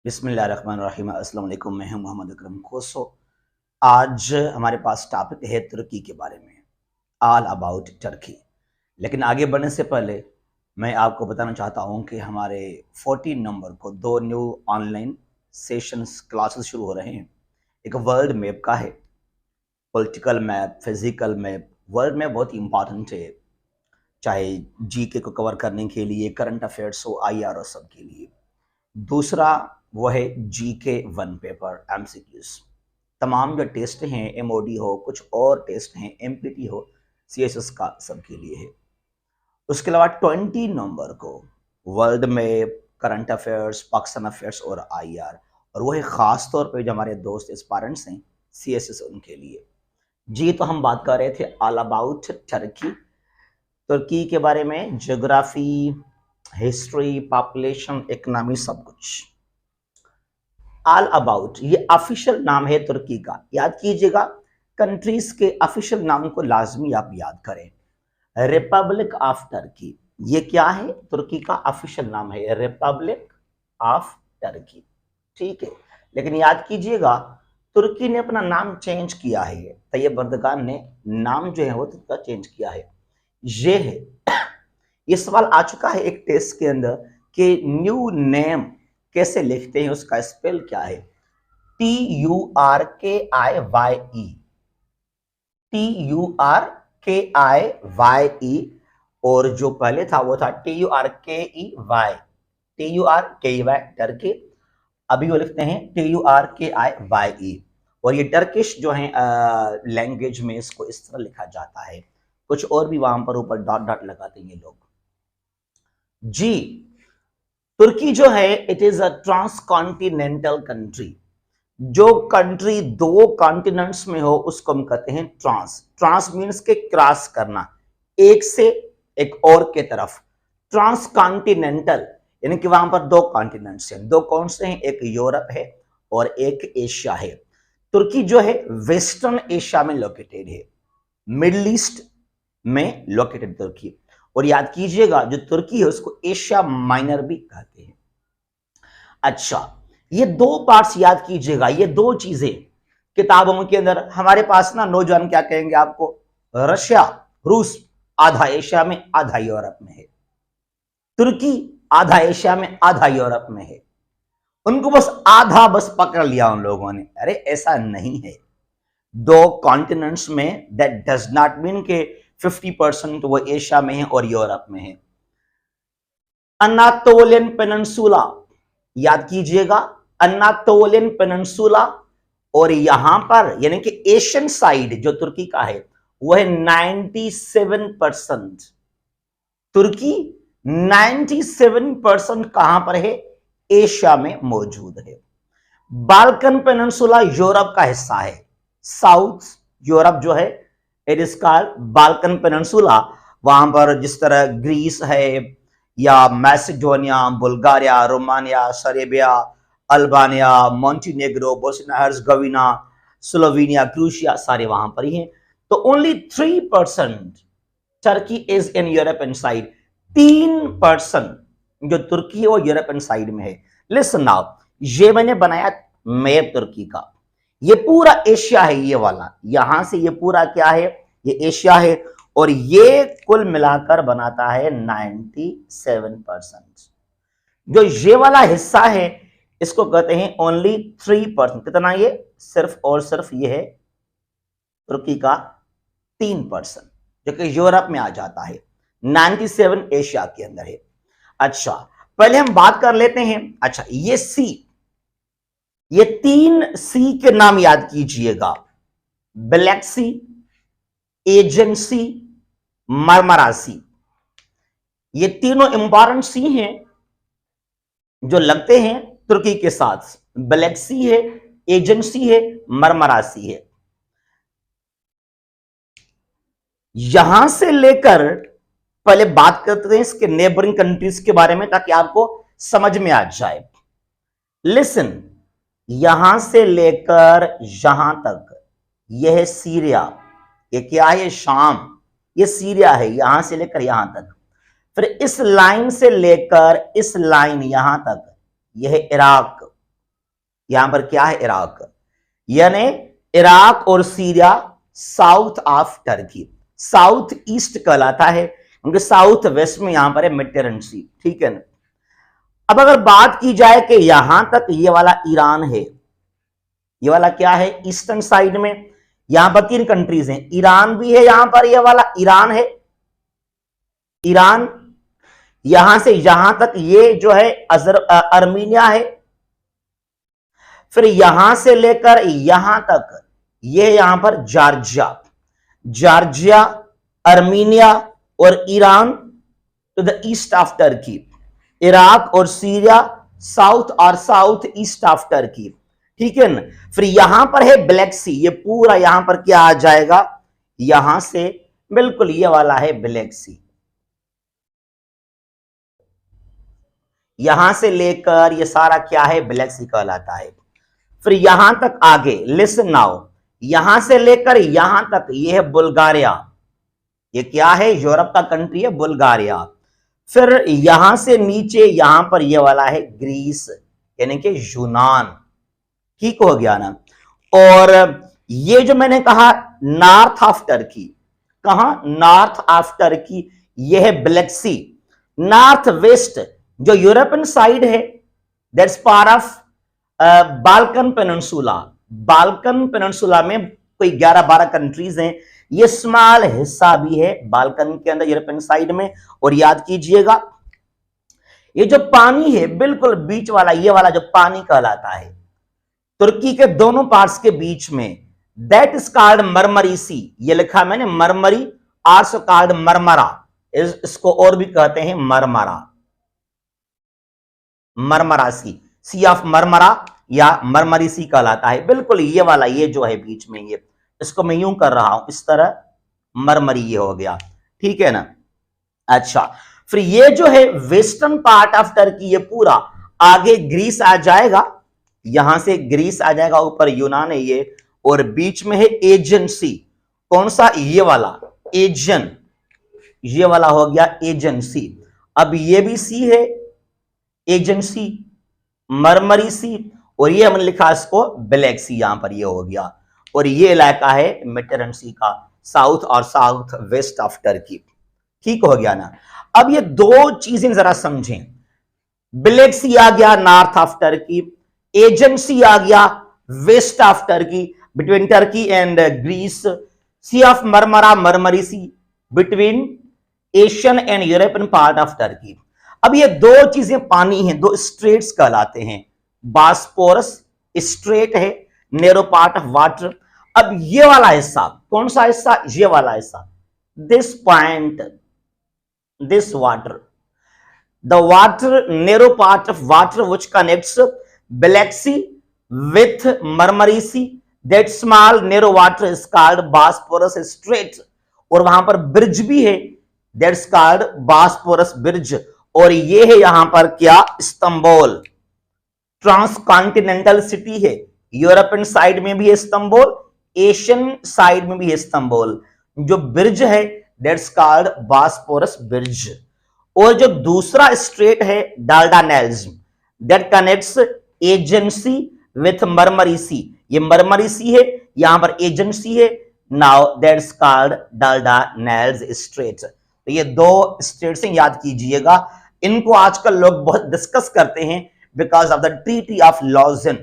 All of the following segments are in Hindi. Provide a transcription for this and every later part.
बिस्मिल्लाहिर्रहमानिर्रहीम। अस्सलाम वालेकुम। मैं हूं मोहम्मद अकरम खोसो। आज हमारे पास टॉपिक है तुर्की के बारे में, ऑल अबाउट टर्की। लेकिन आगे बढ़ने से पहले मैं आपको बताना चाहता हूं कि हमारे 14 नवंबर को 2 न्यू ऑनलाइन सेशंस क्लासेस शुरू हो रहे हैं। एक वर्ल्ड मैप का है, political map, physical map. World map बहुत इंपॉर्टेंट है, चाहे जीके को कवर करने के लिए, करंट अफेयर्स हो, आईआर और सब के लिए। दूसरा वो है जीके वन पेपर एमसीक्यूज। तमाम जो टेस्ट हैं, एमओडी हो, कुछ और टेस्ट हैं, एमपीटी हो, सीएसएस का, सबके लिए है। उसके अलावा 20 नवंबर को वर्ल्ड में करंट अफेयर्स, पाकिस्तान अफेयर्स और आईआर, और वो है ख़ास तौर पे जो हमारे दोस्त एस्पायरेंट्स हैं सीएसएस, उनके लिए। जी, तो हम बात कर रहे थे ऑल अबाउट टर्की। तुर्की के बारे में ज्योग्राफी, हिस्ट्री, पॉपुलेशन, इकोनॉमी, सब कुछ। ऑल अबाउट ये ऑफिशियल नाम है तुर्की का, याद कीजिएगा। कंट्रीज के ऑफिशियल नाम को लाजमी आप याद करें। रिपब्लिक ऑफ टर्की, ये क्या है? तुर्की का ऑफिशियल नाम है रिपब्लिक ऑफ टर्की, ठीक है। लेकिन याद कीजिएगा, तुर्की ने अपना नाम चेंज किया है। तैयब अर्दगान ने नाम जो है वो तुर्की चेंज किया है। ये है, ये सवाल आ चुका है एक टेस्ट के अंदर कि न्यू नेम कैसे लिखते हैं, उसका स्पेल क्या है? TURKIYE, TURKIYE, और जो पहले था वो था TURKEY टर्की। अभी वो लिखते हैं TURKIYE, और ये टर्किश जो है लैंग्वेज में इसको इस तरह लिखा जाता है। कुछ और भी वहां पर ऊपर डॉट डॉट लगाते हैं ये लोग। जी, तुर्की जो है it is a transcontinental country. जो कंट्री दो कॉन्टिनेंट्स में हो उसको हम कहते हैं ट्रांस। ट्रांस मीन्स के क्रॉस करना, एक से एक और के तरफ। ट्रांसकॉन्टिनेंटल यानी कि वहां पर दो कॉन्टिनेंट्स हैं। दो कौन से हैं? एक यूरोप है और एक एशिया है। तुर्की जो है वेस्टर्न एशिया में लोकेटेड है, मिडिल ईस्ट में लोकेटेड तुर्की। और याद कीजिएगा, जो तुर्की है उसको एशिया माइनर भी कहते हैं। अच्छा, ये दो पार्ट्स याद कीजिएगा, ये दो चीजें किताबों के अंदर हमारे पास ना, नौजवान क्या कहेंगे आपको? रशिया, रूस आधा एशिया में आधा यूरोप में है, तुर्की आधा एशिया में आधा यूरोप में है। उनको बस आधा बस पकड़ लिया उन लोगों ने। अरे ऐसा नहीं है, दो कॉन्टिनेंट्स में, दैट डज नॉट मीन के 50% वो एशिया में है और यूरोप में है। अनातोलियन पेनिनसुला, याद कीजिएगा, अनातोलियन पेनिनसुला। और यहां पर यानी कि एशियन साइड जो तुर्की का है वो है 97%। तुर्की 97% कहां पर है? एशिया में मौजूद है। बाल्कन पेनिनसुला यूरोप का हिस्सा है। साउथ यूरोप जो है it is called Balkan peninsula. वहां पर जिस तरह ग्रीस है, या Macedonia, Bulgaria, Romania, Serbia, Albania, Montenegro, Bosnia Herzegovina, Slovenia, Croatia, सारे वहां पर ही हैं। तो only 3% Turkey is in European side. 3% जो तुर्की है वो यूरोपियन साइड में है। लिसन नाउ, ये मैंने बनाया मैप तुर्की का। ये पूरा एशिया है, ये वाला यहां से ये पूरा क्या है? ये एशिया है। और ये कुल मिलाकर बनाता है 97%। जो ये वाला हिस्सा है इसको कहते हैं ओनली 3%। कितना? ये सिर्फ और सिर्फ ये है तुर्की का 3%, जो कि यूरोप में आ जाता है। 97 एशिया के अंदर है। अच्छा, पहले हम बात कर लेते हैं। अच्छा, ये सी, ये 3 सी के नाम याद कीजिएगा। ब्लैक सी, एजियन सी, मरमरा सी। ये तीनों इंपॉर्टेंट सी हैं जो लगते हैं तुर्की के साथ। ब्लैक सी है, एजियन सी है, मरमरा सी है। यहां से लेकर पहले बात करते हैं इसके नेबरिंग कंट्रीज के बारे में, ताकि आपको समझ में आ जाए। लिसन, यहां से लेकर यहां तक यह है सीरिया। ये क्या है? शाम। ये सीरिया है, यहां से लेकर यहां तक। फिर इस लाइन से लेकर इस लाइन यहां तक यह है इराक। यहां पर क्या है, इराक, यानी इराक और Syria south of Turkey, south east कहलाता है, क्योंकि साउथ वेस्ट में यहां पर है मेडिटेरेनियन सी, ठीक है ना। अब अगर बात की जाए कि यहां तक ये वाला ईरान है, ये वाला क्या है, ईस्टर्न साइड में, यहां पर 3 कंट्रीज हैं, ईरान भी है, यहां पर ये वाला ईरान है, ईरान, यहां से यहां तक ये जो है अर्मीनिया है, फिर यहां से लेकर यहां तक ये यहां पर जॉर्जिया, जॉर्जिया, अर्मीनिया और Iran to the east of Turkey, Iraq और सीरिया साउथ और साउथ ईस्ट ऑफ टर्की, ठीक है ना। फिर यहां पर है ब्लैक सी, ये पूरा यहां पर क्या आ जाएगा, यहां से बिल्कुल ये वाला है ब्लैक सी, यहां से लेकर ये सारा क्या है, ब्लैक सी कहलाता है। फिर यहां तक आगे, लिसन नाउ, यहां से लेकर यहां तक ये है बुल्गारिया, ये क्या है, यूरोप का कंट्री है बुल्गारिया। फिर यहां से नीचे यहां पर ये वाला है ग्रीस, यानी कि यूनान, ठीक हो गया ना। और ये जो मैंने कहा नॉर्थ ऑफ टर्की, कहां, नॉर्थ ऑफ टर्की, ये है ब्लैक सी। नॉर्थ वेस्ट जो यूरोपियन साइड है, that's part of Balkan peninsula, Balkan peninsula में कोई 11-12 कंट्रीज हैं, ये स्मॉल हिस्सा भी है बाल्कन के अंदर यूरोपियन साइड में। और याद कीजिएगा ये जो पानी है बिल्कुल बीच वाला, ये वाला जो पानी कहलाता है तुर्की के दोनों पार्ट्स के बीच में, दैट इज कॉल्ड मरमरी सी, ये लिखा मैंने मरमरी, आल्सो कॉल्ड मरमरा, इसको और भी कहते हैं Marmara, Marmara sea, sea of Marmara या मरमरी सी कहलाता है। बिल्कुल ये वाला, ये जो है बीच में, ये इसको मैं यूं कर रहा हूं इस तरह, मरमरी ये हो गया, ठीक है ना। अच्छा, फिर ये जो है वेस्टर्न पार्ट ऑफ टर्की, ये पूरा आगे ग्रीस आ जाएगा, यहां से ग्रीस आ जाएगा, ऊपर यूनान है ये, और बीच में है एजियन सी, कौन सा, ये वाला एजियन, ये वाला हो गया एजियन सी। अब ये भी सी है, एजियन सी, मरमरी सी, और ये हमने लिखा इसको ब्लैक सी, यहां पर ये हो गया। और ये इलाका है मेडिटेरेनियन सी का, साउथ और साउथ वेस्ट ऑफ टर्की, ठीक हो गया ना। अब ये दो चीजें जरा समझें, ब्लैक सी आ गया north of Turkey, Aegean sea आ गया west of Turkey, between Turkey and Greece, sea of Marmara, Marmara sea, between Asian and European part of Turkey. अब ये दो चीजें पानी हैं, दो स्ट्रेट्स कहलाते हैं, बास्पोरस स्ट्रेट है, नेरो पार्ट ऑफ वाटर। अब ये वाला हिस्सा, कौन सा हिस्सा, ये वाला हिस्सा, this point, this water, the water, narrow part of water which connects Black Sea with Marmara Sea, that small narrow water is called Bosphorus Strait, और वहां पर ब्रिज भी है, that's called Bosphorus Bridge। और ये है यहां पर क्या, इस्तांबुल, ट्रांसकॉन्टिनेंटल सिटी है, यूरोपियन साइड में भी है इस्तांबुल, एशियन साइड में भी है इस्तांबुल। जो ब्रिज है दैट्स कॉल्ड बॉस्फोरस ब्रिज। और जो दूसरा स्ट्रेट है Dardanelles, that connects Aegean sea with Marmara sea, ये मरमरी सी है, यहां पर एजियन सी है, now that's called Dardanelles strait. तो ये दो स्ट्रेट्स याद कीजिएगा, इनको आजकल लोग बहुत डिस्कस करते हैं because of the treaty of Lausanne.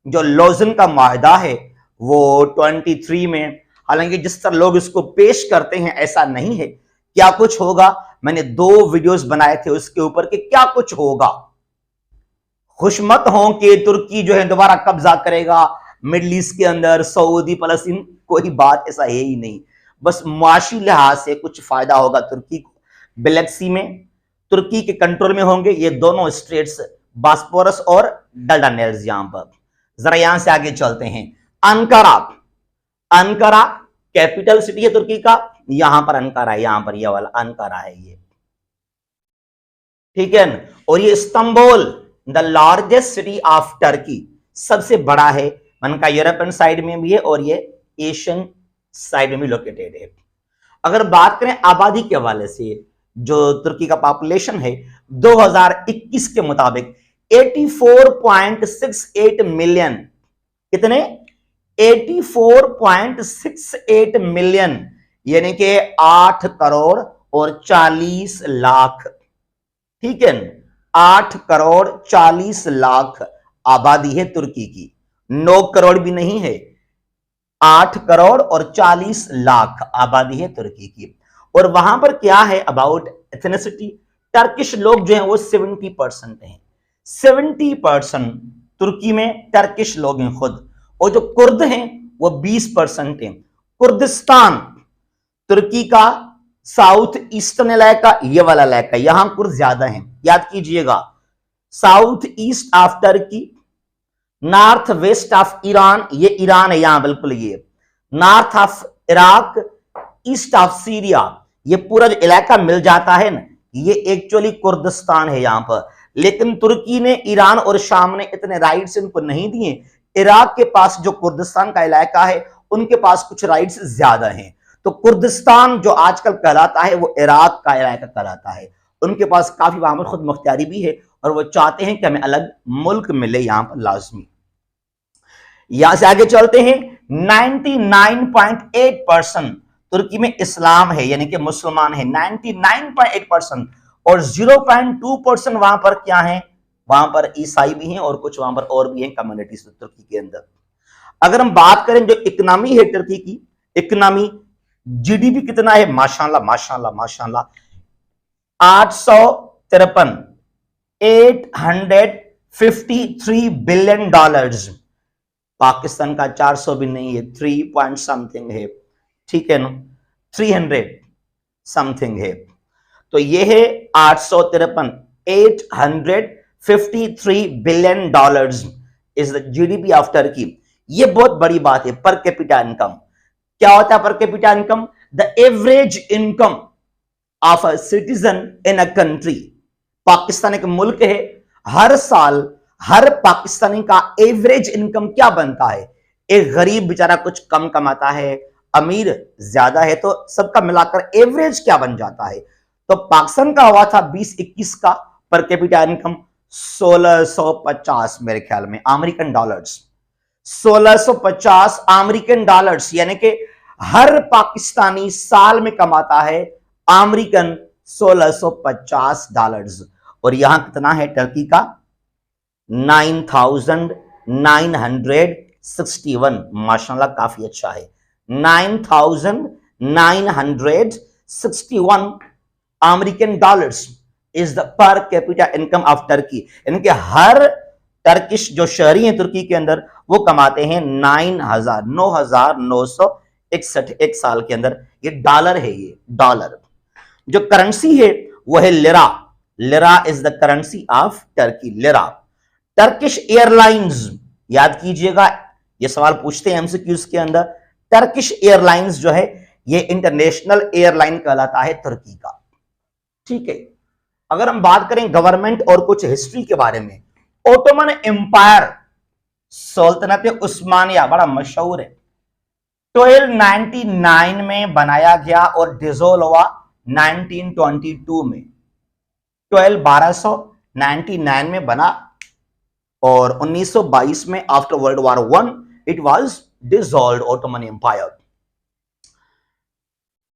जो लॉजन का माहदा है वो 23 में, हालांकि जिस तरह लोग इसको पेश करते हैं ऐसा नहीं है। क्या कुछ होगा, मैंने 2 वीडियोस बनाए थे उसके ऊपर कि क्या कुछ होगा। खुश मत हो कि तुर्की जो है दोबारा कब्जा करेगा मिडिल ईस्ट के अंदर, सऊदी फलस्तीन, कोई बात ऐसा है ही नहीं। बस मुआशी लिहाज से कुछ फायदा होगा तुर्की को, ब्लैक सी में तुर्की के कंट्रोल में होंगे ये दोनों स्ट्रेट्स, बॉस्फोरस और डाल्डानेल्स। यहां पर जरा यहां से आगे चलते हैं, अंकारा, अंकारा कैपिटल सिटी है तुर्की का, यहां पर अंकारा है, यहां पर यह वाला अंकारा है ये, ठीक है। और ये Istanbul, the largest city of Turkey, सबसे बड़ा है, मन का यूरोपियन साइड में भी है और ये एशियन साइड में भी लोकेटेड है। अगर बात करें आबादी के हवाले से, जो तुर्की का पॉपुलेशन है 2021 के मुताबिक 84.68 मिलियन, कितने? 84.68 मिलियन, यानी कि 8 करोड़ और 40 लाख, ठीक है, 8 करोड़ 40 लाख आबादी है तुर्की की, 9 करोड़ भी नहीं है, 8 करोड़ और 40 लाख आबादी है तुर्की की। और वहां पर क्या है अबाउट एथनिसिटी, टर्किश लोग जो हैं वो 70% हैं, 70% तुर्की में टर्किश लोग हैं खुद, और जो कुर्द हैं वो 20% हैं। कुर्दिस्तान तुर्की का साउथ ईस्टर्न इलाका, ये वाला इलाका, यहां कुर्द ज्यादा हैं, याद कीजिएगा। South east of Turkey, north west of Iran, ये ईरान है यहां बिल्कुल, ये north of Iraq, east of Syria, ये पूरा जो इलाका मिल जाता है ना, ये एक्चुअली कुर्दिस्तान है यहां पर। लेकिन तुर्की ने, ईरान और शाम ने इतने राइट्स इनको नहीं दिए। इराक के पास जो कुर्दिस्तान का इलाका है उनके पास कुछ राइट्स ज्यादा हैं, तो कुर्दिस्तान जो आजकल कहलाता है वो इराक का इलाका कहलाता है। उनके पास काफी वहां पर खुद मुख्तियारी भी है और वो चाहते हैं कि हमें अलग मुल्क मिले यहां पर लाजमी। यहां से आगे चलते हैं। 99.8% तुर्की में इस्लाम है, यानी कि मुसलमान है, 99.8%, और 0.2% वहां पर क्या है, वहां पर ईसाई भी हैं और कुछ वहां पर और भी हैं कम्युनिटीज तुर्की के अंदर। अगर हम बात करें जो इकोनॉमी है तुर्की की, इकोनॉमी जीडीपी कितना है, माशाल्लाह माशाल्लाह माशाल्लाह, 853 $853 बिलियन। पाकिस्तान का 400 भी नहीं है, 3 पॉइंट समथिंग है, ठीक है ना, 300 समथिंग है। तो ये है 853, $853 billion is the GDP of Turkey. ये बहुत बड़ी बात है। पर कैपिटा इनकम क्या होता है? Per capita income, the average income of a citizen in a country. Pakistan एक मुल्क है, हर साल हर पाकिस्तानी का एवरेज इनकम क्या बनता है? एक गरीब बेचारा कुछ कम कमाता है, अमीर ज्यादा है, तो सबका मिलाकर एवरेज क्या बन जाता है? तो पाकिस्तान का हुआ था 2021 का पर कैपिटा इनकम 1650 मेरे ख्याल में अमेरिकन डॉलर्स, 1650 अमेरिकन डॉलर्स, यानी कि हर पाकिस्तानी साल में कमाता है अमेरिकन $1650। और यहां कितना है टर्की का? 9,961, माशाल्लाह काफी अच्छा है। 9,961 American dollars is the per capita income of Turkey, यानी कि हर टर्किश जो शहरी हैं तुर्की के अंदर वो कमाते हैं 9,961 एक साल के अंदर। ये डॉलर है, ये डॉलर। जो करेंसी है वो है lira. Lira is the currency of Turkey, lira. Turkish airlines, याद कीजिएगा ये सवाल पूछते हैं एमसीक्यूज के अंदर। टर्किश एयरलाइंस जो है ये इंटरनेशनल एयरलाइन कहलाता है तुर्की का, ठीक है। अगर हम बात करें गवर्नमेंट और कुछ हिस्ट्री के बारे में, ओटोमन एम्पायर, सल्तनत उस्मानिया बड़ा मशहूर है, 1299 में बनाया गया और डिसोल्व हुआ 1922 में। 1299 में बना और 1922 में after world war 1 it was dissolved Ottoman empire.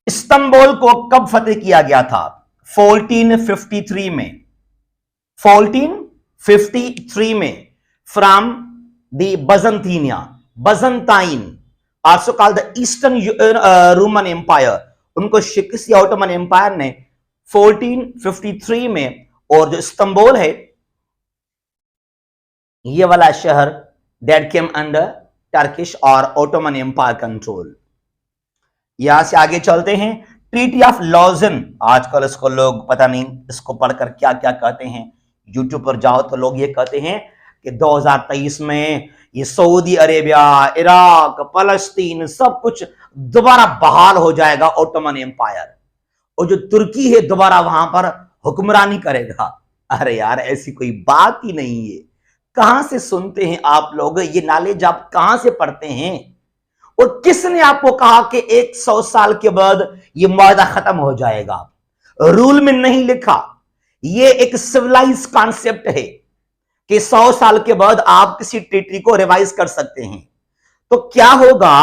Istanbul को कब फतेह किया गया था? 1453 में, 1453 में from the Byzantine also called the eastern Roman empire. उनको शिकस्त किया ओटोमन एम्पायर ने 1453 में। और जो इस्तांबुल है ये वाला शहर दैट केम अंडर टर्किश और ओटोमन एम्पायर कंट्रोल। यहां से आगे चलते हैं। ट्रीटी ऑफ लॉजन, आजकल इसको लोग पता नहीं इसको पढ़कर क्या क्या कहते हैं, यूट्यूब पर जाओ तो लोग ये कहते हैं कि 2023 में ये सऊदी अरेबिया, इराक, फलस्तीन सब कुछ दोबारा बहाल हो जाएगा ओटोमन एम्पायर, और जो तुर्की है दोबारा वहां पर हुक्मरानी करेगा। अरे यार ऐसी कोई बात ही नहीं है। कहां से सुनते हैं आप लोग? ये नॉलेज आप कहां से पढ़ते हैं? और किसने आपको कहा कि 100 साल के बाद ये मुआहदा खत्म हो जाएगा? रूल में नहीं लिखा, ये एक सिविलाइज कॉन्सेप्ट है। कि 100 साल के बाद आप किसी ट्रीटी को रिवाइज कर सकते हैं। तो क्या होगा,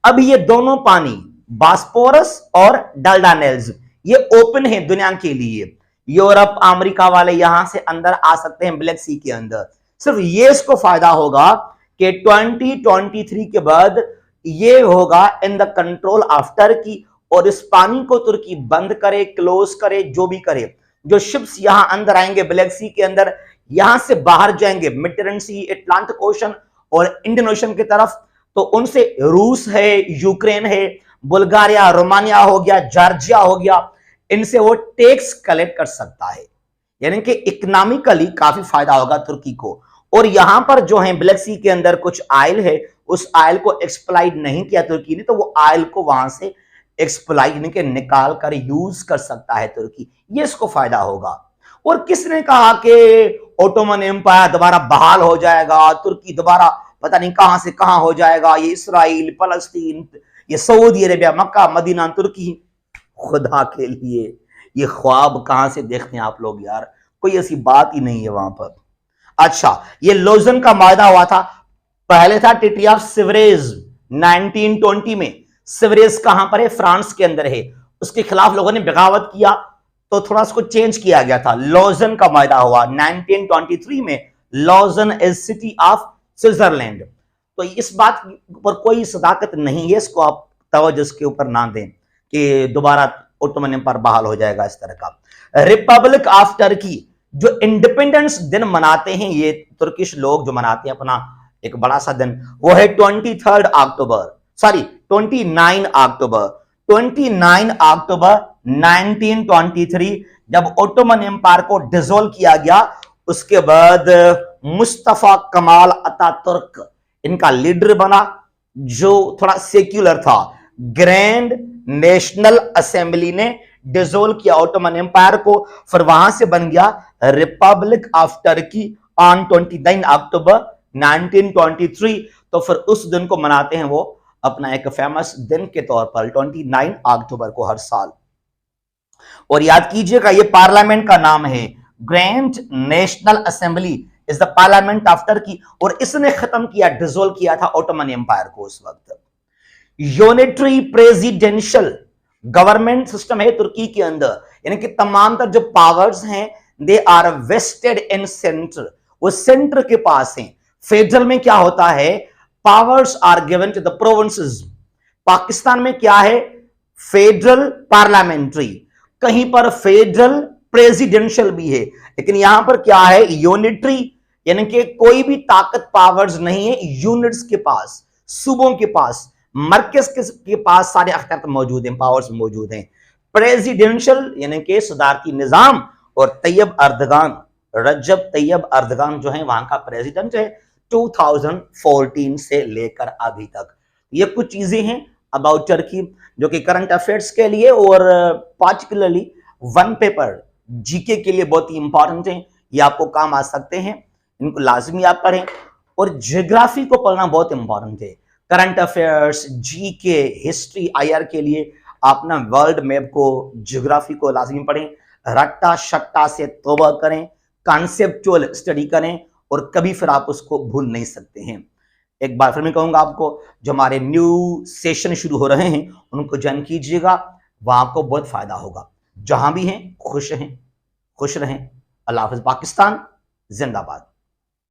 अब ये दोनों पानी बास्पोरस और डाल्डानेल्स ये ओपन है दुनिया के लिए। यूरोप अमेरिका वाले यहां से अंदर आ सकते हैं ब्लैक सी के अंदर। सिर्फ ये इसको फायदा होगा कि 2023 के बाद ये होगा in the control of Turkey, और इस पानी को तुर्की बंद करे, क्लोज करे, जो भी करे। जो शिप्स यहां अंदर आएंगे ब्लैक सी के अंदर, यहां से बाहर जाएंगे मिडटरेनियन सी, अटलांटिक ओशन और इंडियन ओशन की तरफ, तो उनसे रूस है, यूक्रेन है, बुल्गारिया, रोमानिया हो गया, जॉर्जिया हो गया, इनसे वो टैक्स कलेक्ट कर सकता है। यानी कि इकोनॉमिकली काफी फायदा होगा तुर्की को। और यहां पर जो है ब्लैक सी के अंदर कुछ आयल है, उस आयल को एक्सप्लॉइट नहीं किया तुर्की ने, तो वो आयल को वहां से एक्सप्लॉइट यानी कि निकाल कर यूज कर सकता है तुर्की। ये इसको फायदा होगा। और किसने कहा कि ओटोमन एम्पायर दोबारा बहाल हो जाएगा, तुर्की दोबारा पता नहीं कहां से कहां हो जाएगा, ये इसराइल, फलस्तीन, ये सऊदी अरेबिया, मक्का, मदीना, तुर्की। खुदा के लिए ये ख्वाब कहां से देखते हैं आप लोग यार, कोई ऐसी बात ही नहीं है वहां पर। अच्छा, ये लोजन का मायदा हुआ था, पहले था ट्रीटी ऑफ सिवरेज 1920 में। सिवरेज कहां पर है? फ्रांस के अंदर है। उसके खिलाफ लोगों ने बगावत किया तो थोड़ा उसको चेंज किया गया था, लॉजन का मायदा हुआ 1923 में। Lausanne is city of Switzerland. तो इस बात पर कोई सदाकत नहीं है, इसको आप तवज्जो इसके ऊपर ना दें कि दोबारा ओटोमन एम्पायर बहाल हो जाएगा इस तरह का। रिपब्लिक ऑफ टर्की जो इंडिपेंडेंस दिन मनाते हैं ये तुर्किश लोग, जो मनाते हैं अपना एक बड़ा सा दिन, वो है 23 अक्टूबर, सॉरी 29 अक्टूबर। 29 अक्टूबर 1923 जब ओटोमन एम्पायर को डिसॉल्व किया गया, उसके बाद मुस्तफा कमाल अतातुर्क इनका लीडर बना, जो थोड़ा सेक्युलर था। ग्रैंड नेशनल असेंबली ने डिसॉल्व किया ओटोमन एम्पायर को, फिर वहां से बन गया रिपब्लिक ऑफ टर्की ऑन 29 अक्टूबर 1923। तो फिर उस दिन को मनाते हैं वो अपना एक फेमस दिन के तौर पर 29 अक्टूबर को हर साल। और याद कीजिएगा ये पार्लियामेंट का नाम है, grand national assembly is the parliament of Turkey. और इसने खत्म किया, डिसॉल्व किया था ओटोमन एम्पायर को उस वक्त। यूनिटरी प्रेसिडेंशियल गवर्नमेंट सिस्टम है तुर्की के अंदर, यानी कि तमाम तर जो पावर्स हैं they are vested in centre, वो सेंटर के पास हैं। फेडरल में क्या होता है, powers are given to the provinces. Pakistan में क्या है, फेडरल पार्लियामेंट्री, कहीं पर फेडरल प्रेसिडेंशियल भी है, लेकिन यहां पर क्या है, यूनिटरी, यानी कि कोई भी ताकत पावर्स नहीं है यूनिट्स के पास, सूबों के पास, मरकज के पास सारे अख्तियार मौजूद हैं, पावर्स मौजूद हैं। प्रेसिडेंशियल यानी कि सदारती निजाम, और तैयब अर्दगान, रजब तैयब अर्दगान जो है वहां का प्रेसिडेंट है 2014 से लेकर अभी तक। ये कुछ चीजें हैं अबाउट टर्की जो कि करंट अफेयर्स के लिए और पार्टिकुलरली वन पेपर जीके के लिए बहुत ही इंपॉर्टेंट है, ये आपको काम आ सकते हैं, इनको लाजमी आप पढ़ें। और ज्योग्राफी को पढ़ना बहुत इंपॉर्टेंट है, current affairs, GK, history, IR के लिए आप ना वर्ल्ड मैप को, ज्योग्राफी को लाजमी पढ़ें, रट्टा शट्टा से तौबा करें, कॉन्सेप्चुअल स्टडी करें, और कभी फिर आप उसको भूल नहीं सकते हैं। एक बार फिर मैं कहूंगा आपको, जो हमारे न्यू सेशन शुरू हो रहे हैं उनको ज्वाइन कीजिएगा, वहां आपको बहुत फायदा होगा। जहां भी हैं खुश रहें। अल्लाह हाफिज। पाकिस्तान जिंदाबाद।